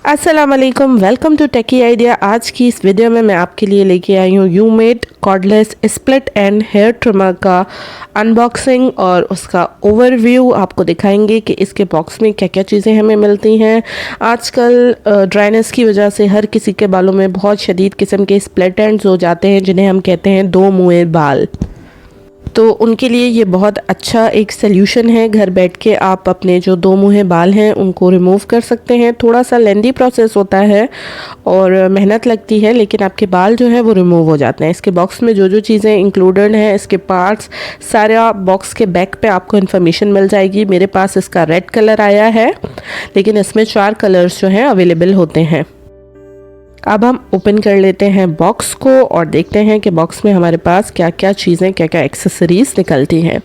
अस्सलाम वालेकुम, welcome to techy idea. आज की इस वीडियो में मैं आपके लिए लेके आई हूँ यूमेड cordless split end hair trimmer का अनबॉक्सिंग और उसका ओवरव्यू आपको दिखाएंगे कि इसके बॉक्स में क्या क्या चीज़ें हमें मिलती हैं। आजकल ड्राइनेस की वजह से हर किसी के बालों में बहुत शदीद किस्म के स्प्लिट एंड्स हो जाते हैं, जिन्हें हम कहते हैं दो मुँहे बाल। तो उनके लिए ये बहुत अच्छा एक सल्यूशन है। घर बैठ के आप अपने जो दो मुँहे बाल हैं उनको रिमूव कर सकते हैं। थोड़ा सा लेंदी प्रोसेस होता है और मेहनत लगती है, लेकिन आपके बाल जो है वो रिमूव हो जाते हैं। इसके बॉक्स में जो जो चीज़ें इंक्लूडेड हैं, इसके पार्ट्स सारा बॉक्स के बैक पे आपको इन्फॉर्मेशन मिल जाएगी। मेरे पास इसका रेड कलर आया है, लेकिन इसमें 4 कलर्स जो हैं अवेलेबल होते हैं। अब हम ओपन कर लेते हैं बॉक्स को और देखते हैं कि बॉक्स में हमारे पास क्या क्या चीज़ें, क्या क्या एक्सेसरीज निकलती हैं।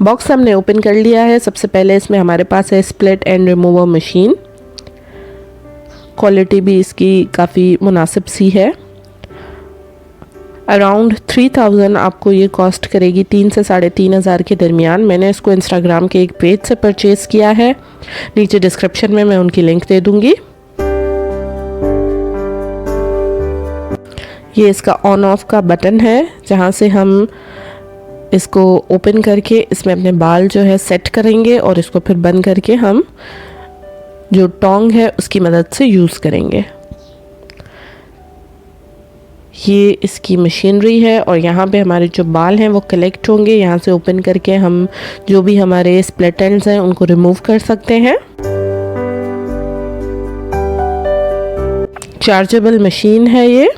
बॉक्स हमने ओपन कर लिया है। सबसे पहले इसमें हमारे पास है split and remover machine. Quality भी इसकी काफ़ी मुनासिब सी है। अराउंड 3000 आपको ये कॉस्ट करेगी, 3 से 3500 के दरमियान। मैंने इसको इंस्टाग्राम के एक पेज से परचेज़ किया है। नीचे डिस्क्रिप्शन में मैं उनकी लिंक दे दूँगी। ये इसका ऑन ऑफ का बटन है, जहाँ से हम इसको ओपन करके इसमें अपने बाल जो है सेट करेंगे और इसको फिर बंद करके हम जो टोंग है उसकी मदद से यूज़ करेंगे। ये इसकी मशीनरी है और यहाँ पे हमारे जो बाल हैं वो कलेक्ट होंगे। यहाँ से ओपन करके हम जो भी हमारे स्प्लिट एंड्स हैं उनको रिमूव कर सकते हैं। चार्जेबल मशीन है ये।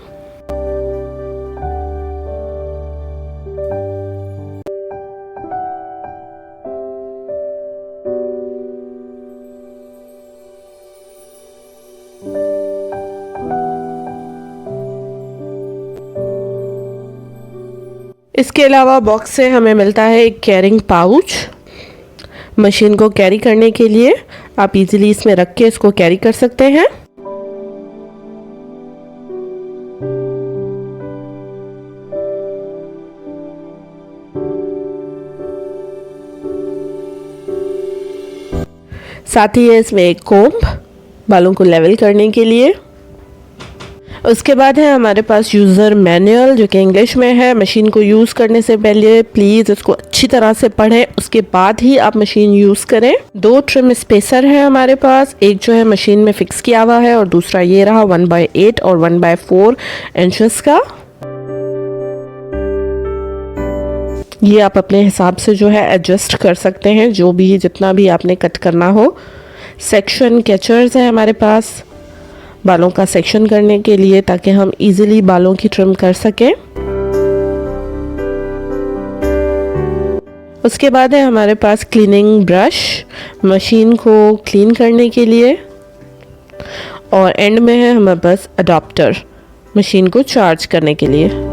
इसके अलावा बॉक्स से हमें मिलता है एक कैरिंग पाउच। मशीन को कैरी करने के लिए आप इजीली इसमें रख के इसको कैरी कर सकते हैं। साथ ही है इसमें एक कोम्ब बालों को लेवल करने के लिए। उसके बाद है हमारे पास यूज़र मैनुअल, जो कि इंग्लिश में है। मशीन को यूज़ करने से पहले प्लीज़ इसको अच्छी तरह से पढ़ें, उसके बाद ही आप मशीन यूज़ करें। 2 ट्रिम स्पेसर है हमारे पास, एक जो है मशीन में फिक्स किया हुआ है और दूसरा ये रहा 1/8 और 1/4 इंचेस का। ये आप अपने हिसाब से जो है एडजस्ट कर सकते हैं, जो भी जितना भी आपने कट करना हो। सेक्शन कैचर्स है हमारे पास बालों का सेक्शन करने के लिए, ताकि हम इजीली बालों की ट्रिम कर सकें। उसके बाद है हमारे पास क्लीनिंग ब्रश, मशीन को क्लीन करने के लिए। और एंड में है हमारे पास अडॉप्टर, मशीन को चार्ज करने के लिए।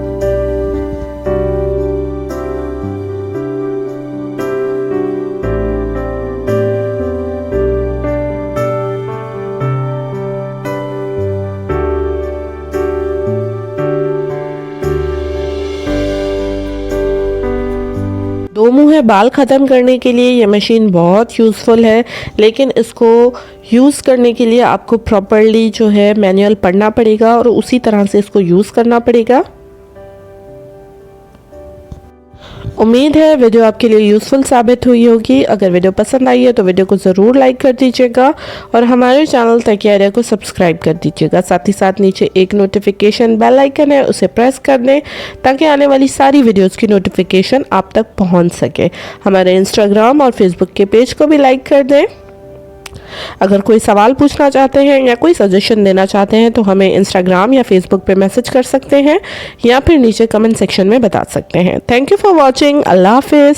दो मुँहे बाल ख़त्म करने के लिए ये मशीन बहुत यूज़फुल है, लेकिन इसको यूज़ करने के लिए आपको प्रॉपर्ली जो है मैनुअल पढ़ना पड़ेगा और उसी तरह से इसको यूज़ करना पड़ेगा। उम्मीद है वीडियो आपके लिए यूज़फुल साबित हुई होगी। अगर वीडियो पसंद आई है तो वीडियो को ज़रूर लाइक कर दीजिएगा और हमारे चैनल टेकी आइडिया को सब्सक्राइब कर दीजिएगा। साथ ही साथ नीचे एक नोटिफिकेशन बेल आइकन है, उसे प्रेस कर दें ताकि आने वाली सारी वीडियोस की नोटिफिकेशन आप तक पहुंच सके। हमारे इंस्टाग्राम और फेसबुक के पेज को भी लाइक कर दें। अगर कोई सवाल पूछना चाहते हैं या कोई सजेशन देना चाहते हैं तो हमें इंस्टाग्राम या फेसबुक पे मैसेज कर सकते हैं या फिर नीचे कमेंट सेक्शन में बता सकते हैं। Thank you for watching. अल्लाह हाफिज़।